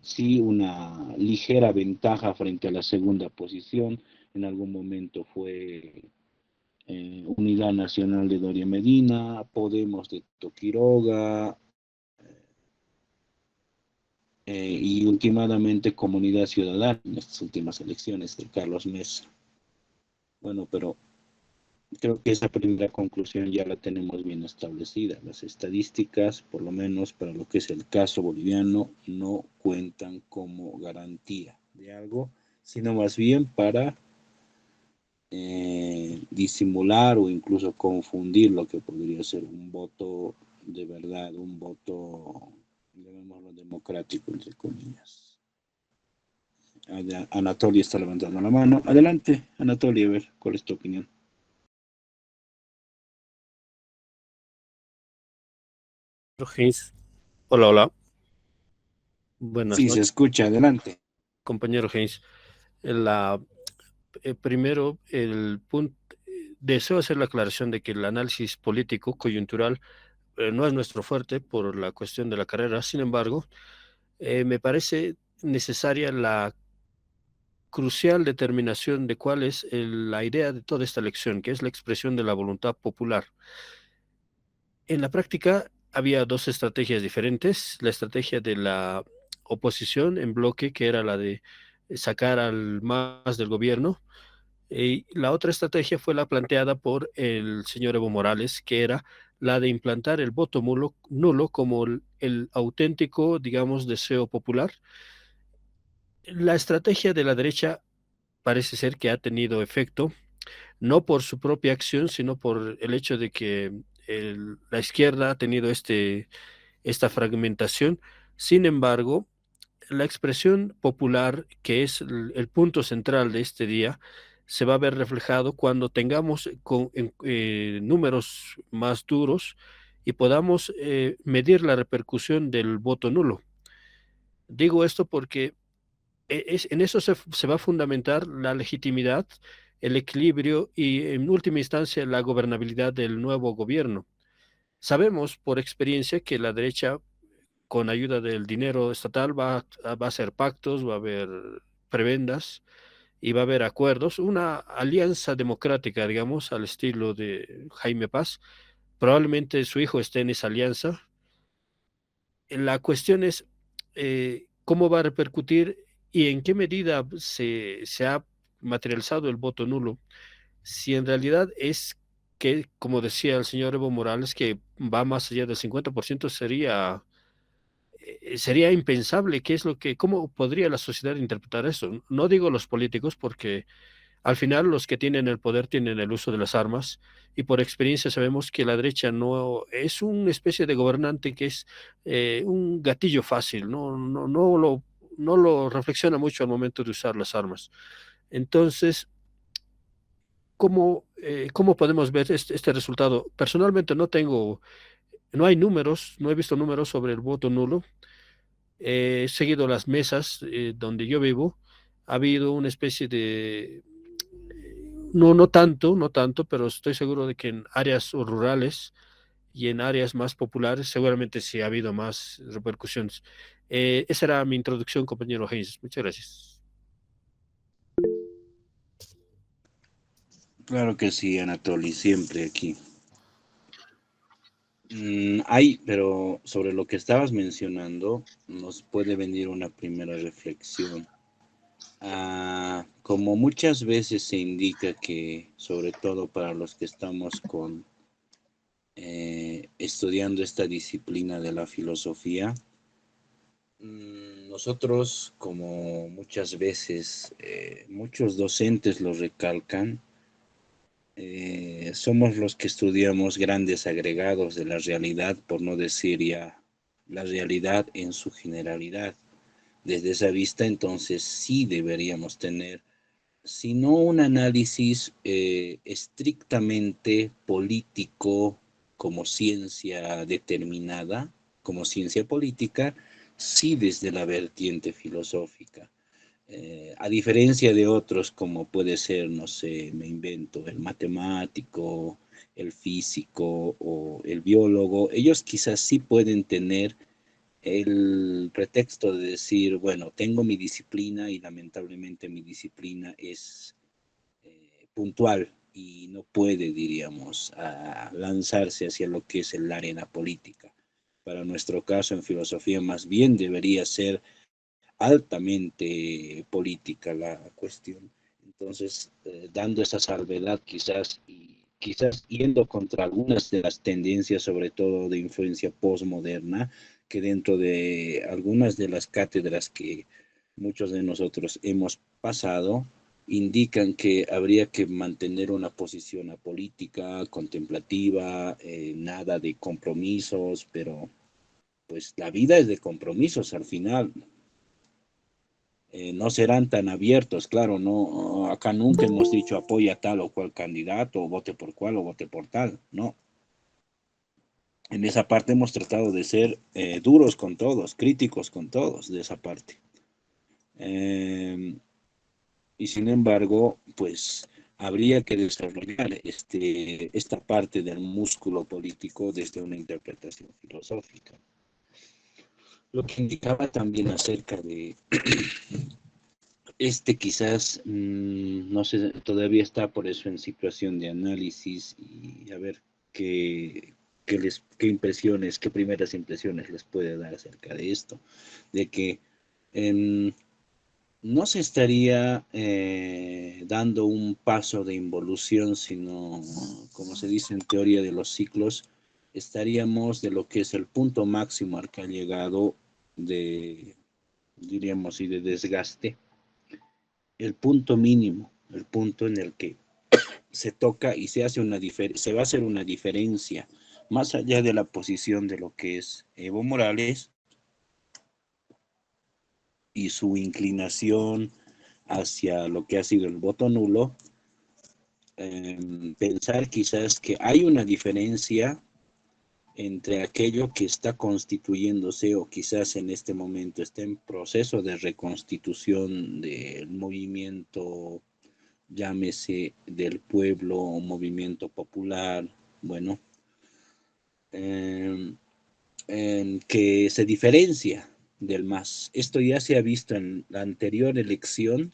sí una ligera ventaja frente a la segunda posición. En algún momento fue Unidad Nacional de Doria Medina, Podemos de Toquiroga, y últimamente Comunidad Ciudadana en estas últimas elecciones de Carlos Mesa. Bueno, pero creo que esa primera conclusión ya la tenemos bien establecida. Las estadísticas, por lo menos para lo que es el caso boliviano, no cuentan como garantía de algo, sino más bien para disimular o incluso confundir lo que podría ser un voto de verdad, un voto, llamémoslo democrático, entre comillas. Anatolia está levantando la mano. Adelante, Anatolia, a ver, ¿cuál es tu opinión? Haynes. Hola, hola. Buenas Sí, se noches, escucha, adelante. compañero Haynes. La, primero, el punto, deseo hacer la aclaración de que el análisis político coyuntural no es nuestro fuerte por la cuestión de la carrera. Sin embargo, me parece necesaria la crucial determinación de cuál es la idea de toda esta elección, que es la expresión de la voluntad popular. En la práctica había dos estrategias diferentes, la estrategia de la oposición en bloque, que era la de sacar al MAS del gobierno, y la otra estrategia fue la planteada por el señor Evo Morales, que era la de implantar el voto nulo como el auténtico, digamos, deseo popular. La estrategia de la derecha parece ser que ha tenido efecto, no por su propia acción, sino por el hecho de que la izquierda ha tenido esta fragmentación. Sin embargo, la expresión popular, que es el punto central de este día, se va a ver reflejado cuando tengamos números más duros y podamos medir la repercusión del voto nulo. Digo esto porque en eso se va a fundamentar la legitimidad, el equilibrio y, en última instancia, la gobernabilidad del nuevo gobierno. Sabemos por experiencia que la derecha, con ayuda del dinero estatal, va a hacer pactos, va a haber prebendas y va a haber acuerdos, una alianza democrática, digamos, al estilo de Jaime Paz. Probablemente su hijo esté en esa alianza. La cuestión es cómo va a repercutir y en qué medida se ha materializado el voto nulo. Si en realidad es que, como decía el señor Evo Morales, que va más allá del 50%, sería impensable. ¿Cómo podría la sociedad interpretar eso? No digo los políticos, porque al final los que tienen el poder tienen el uso de las armas, y por experiencia sabemos que la derecha no es una especie de gobernante que es un gatillo fácil, no lo reflexiona mucho al momento de usar las armas. Entonces, ¿cómo podemos ver este resultado? Personalmente no hay números, no he visto números sobre el voto nulo. He seguido las mesas donde yo vivo. Ha habido una especie de, no tanto, pero estoy seguro de que en áreas rurales y en áreas más populares seguramente sí ha habido más repercusiones. Esa era mi introducción, compañero Hayes. Muchas gracias. Claro que sí, Anatoly, siempre aquí. Hay, pero sobre lo que estabas mencionando, nos puede venir una primera reflexión. Como muchas veces se indica que, sobre todo para los que estamos estudiando esta disciplina de la filosofía, nosotros, como muchas veces muchos docentes lo recalcan, somos los que estudiamos grandes agregados de la realidad, por no decir ya la realidad en su generalidad. Desde esa vista, entonces sí deberíamos tener, si no un análisis estrictamente político como ciencia determinada, como ciencia política, sí desde la vertiente filosófica. A diferencia de otros como puede ser, no sé, me invento, el matemático, el físico o el biólogo, ellos quizás sí pueden tener el pretexto de decir, bueno, tengo mi disciplina y lamentablemente mi disciplina es puntual y no puede, diríamos, lanzarse hacia lo que es la arena política. Para nuestro caso en filosofía más bien debería ser altamente política la cuestión. Entonces, dando esa salvedad quizás y quizás yendo contra algunas de las tendencias, sobre todo de influencia postmoderna, que dentro de algunas de las cátedras que muchos de nosotros hemos pasado, indican que habría que mantener una posición apolítica, contemplativa, nada de compromisos, pero pues la vida es de compromisos al final. No serán tan abiertos, claro, no, acá nunca hemos dicho apoya tal o cual candidato, o vote por cual o vote por tal, no. En esa parte hemos tratado de ser duros con todos, críticos con todos de esa parte. Y sin embargo, pues habría que desarrollar esta parte del músculo político desde una interpretación filosófica. Lo que indicaba también acerca de quizás, no sé, todavía está por eso en situación de análisis y a ver qué impresiones, qué primeras impresiones les puede dar acerca de esto, de que no se estaría dando un paso de involución, sino, como se dice en teoría de los ciclos, estaríamos de lo que es el punto máximo al que ha llegado de, diríamos, y de desgaste, el punto mínimo, el punto en el que se toca y se va a hacer una diferencia, más allá de la posición de lo que es Evo Morales y su inclinación hacia lo que ha sido el voto nulo, pensar quizás que hay una diferencia entre aquello que está constituyéndose o quizás en este momento está en proceso de reconstitución del movimiento, llámese del pueblo o movimiento popular, bueno, que se diferencia del MAS. Esto ya se ha visto en la anterior elección.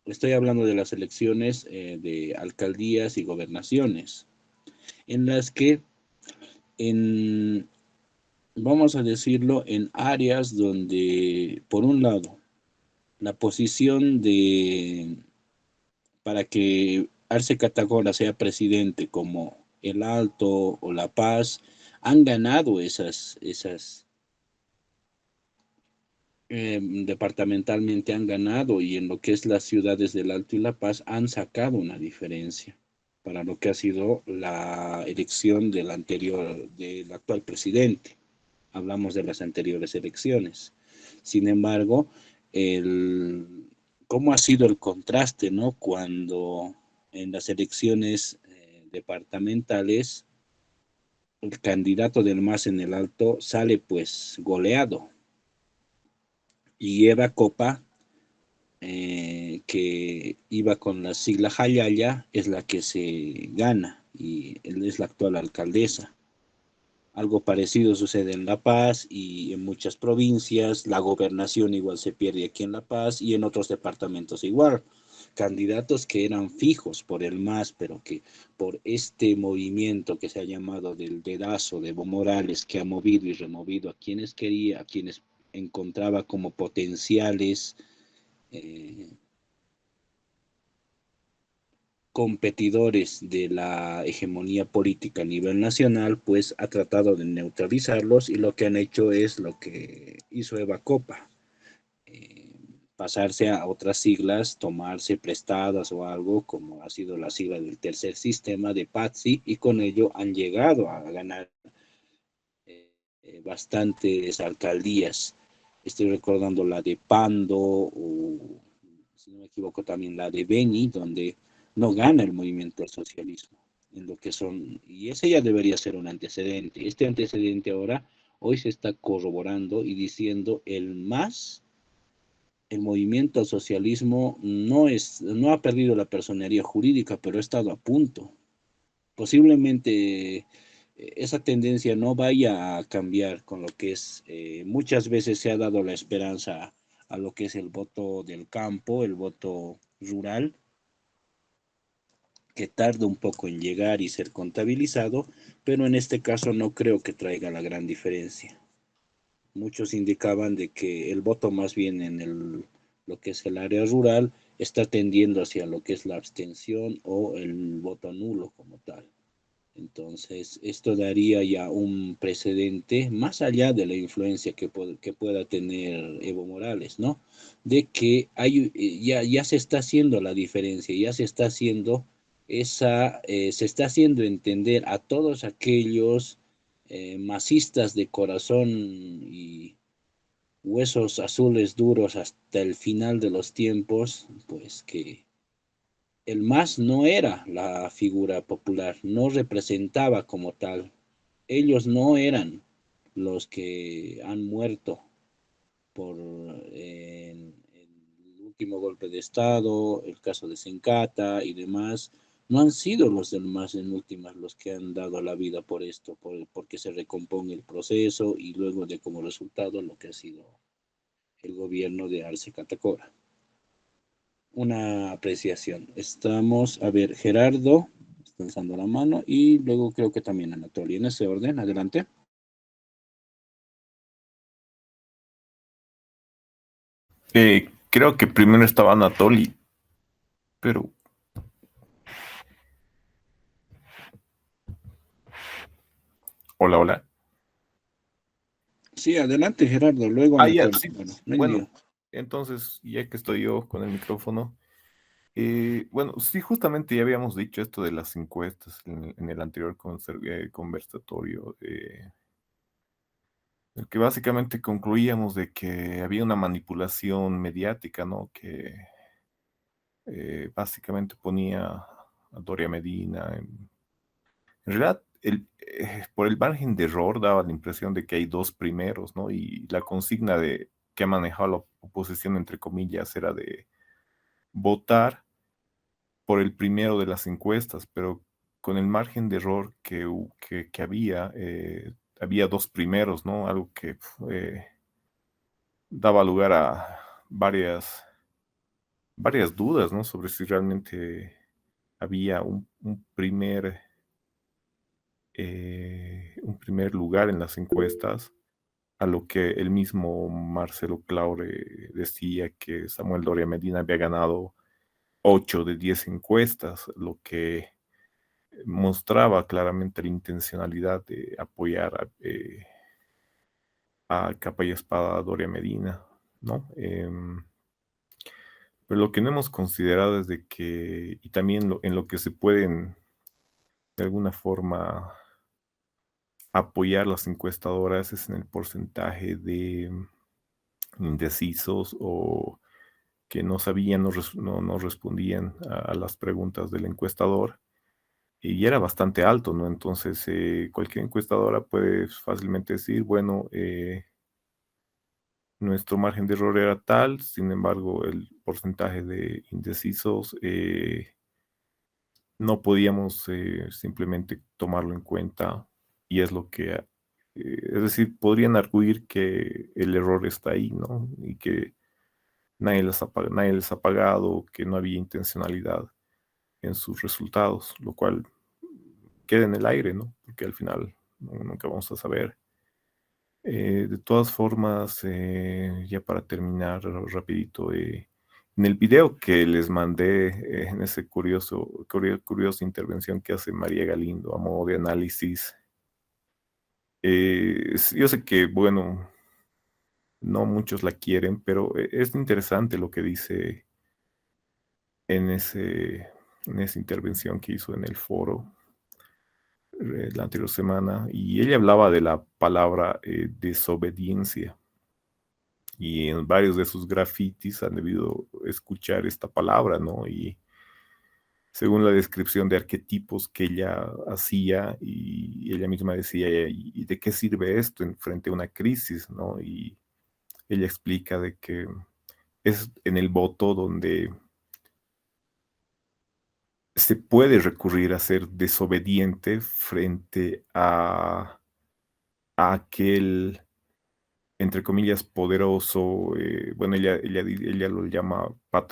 Estoy hablando de las elecciones de alcaldías y gobernaciones, en las que, vamos a decirlo, en áreas donde, por un lado, la posición para que Arce Catacora sea presidente, como el Alto o La Paz, han ganado departamentalmente han ganado, y en lo que es las ciudades del Alto y La Paz han sacado una diferencia para lo que ha sido la elección del actual presidente. Hablamos de las anteriores elecciones. Sin embargo, cómo ha sido el contraste, ¿no? Cuando en las elecciones departamentales el candidato del MAS en el Alto sale pues goleado y Eva Copa, que iba con la sigla Jayaya, es la que se gana y él es la actual alcaldesa. Algo parecido sucede en La Paz y en muchas provincias. La gobernación igual se pierde aquí en La Paz y en otros departamentos igual. Candidatos que eran fijos por el MAS, pero que por este movimiento que se ha llamado del dedazo de Evo Morales, que ha movido y removido a quienes quería, a quienes encontraba como potenciales competidores de la hegemonía política a nivel nacional, pues ha tratado de neutralizarlos y lo que han hecho es lo que hizo Eva Copa, pasarse a otras siglas, tomarse prestadas o algo, como ha sido la sigla del tercer sistema de Patsy, y con ello han llegado a ganar bastantes alcaldías. Estoy recordando la de Pando, o si no me equivoco también la de Beni, donde no gana el movimiento al socialismo, en lo que son, y ese ya debería ser un antecedente. Este antecedente ahora, hoy se está corroborando y diciendo el movimiento al socialismo no ha perdido la personería jurídica, pero ha estado a punto. Posiblemente esa tendencia no vaya a cambiar con lo que es, muchas veces se ha dado la esperanza a lo que es el voto del campo, el voto rural, que tarda un poco en llegar y ser contabilizado, pero en este caso no creo que traiga la gran diferencia. Muchos indicaban de que el voto más bien en lo que es el área rural está tendiendo hacia lo que es la abstención o el voto nulo como tal. Entonces, esto daría ya un precedente más allá de la influencia que pueda tener Evo Morales, ¿no? De que ya se está haciendo la diferencia, ya se está haciendo se está haciendo entender a todos aquellos masistas de corazón y huesos azules duros hasta el final de los tiempos, pues que el MAS no era la figura popular, no representaba como tal. Ellos no eran los que han muerto por el último golpe de Estado, el caso de Sencata y demás. No han sido los del MAS en últimas los que han dado la vida por esto, porque se recomponga el proceso y luego de como resultado lo que ha sido el gobierno de Arce Catacora. Una apreciación. Estamos, a ver, Gerardo, está alzando la mano, y luego creo que también Anatolia. En ese orden, adelante. Creo que primero estaba Anatoly, pero hola, hola. Sí, adelante, Gerardo, luego Ya, Anatolia. sí. Bueno, no hay Bueno, lío. entonces, ya que estoy yo con el micrófono, bueno, sí, justamente ya habíamos dicho esto de las encuestas en el anterior conversatorio, el que básicamente concluíamos de que había una manipulación mediática, ¿no? Que básicamente ponía a Doria Medina en realidad, por el margen de error daba la impresión de que hay dos primeros, ¿no? Y la consigna que ha manejado la oposición, entre comillas, era de votar por el primero de las encuestas, pero con el margen de error que había dos primeros, ¿no? Algo que daba lugar a varias dudas, ¿no? Sobre si realmente había un primer lugar en las encuestas, a lo que el mismo Marcelo Claure decía que Samuel Doria Medina había ganado 8 de 10 encuestas, lo que mostraba claramente la intencionalidad de apoyar a capa y espada a Doria Medina, ¿no? Pero lo que no hemos considerado es de que, y también en lo que se pueden de alguna forma apoyar las encuestadoras es en el porcentaje de indecisos o que no sabían, no respondían a las preguntas del encuestador, y era bastante alto, ¿no? Entonces, cualquier encuestadora puede fácilmente decir, bueno, nuestro margen de error era tal, sin embargo, el porcentaje de indecisos no podíamos simplemente tomarlo en cuenta, y es lo que, es decir, podrían arguir que el error está ahí, ¿no? Y que nadie les ha pagado, que no había intencionalidad en sus resultados, lo cual queda en el aire, ¿no? Porque al final nunca vamos a saber. De todas formas, ya para terminar rapidito, en el video que les mandé, en ese curiosa intervención que hace María Galindo a modo de análisis, yo sé que, bueno, no muchos la quieren, pero es interesante lo que dice en esa intervención que hizo en el foro la anterior semana, y ella hablaba de la palabra desobediencia, y en varios de sus grafitis han debido escuchar esta palabra, ¿no? Y según la descripción de arquetipos que ella hacía, y ella misma decía, ¿y de qué sirve esto frente a una crisis, ¿no? Y ella explica de que es en el voto donde se puede recurrir a ser desobediente frente a aquel, entre comillas, poderoso, bueno, ella lo llama patrón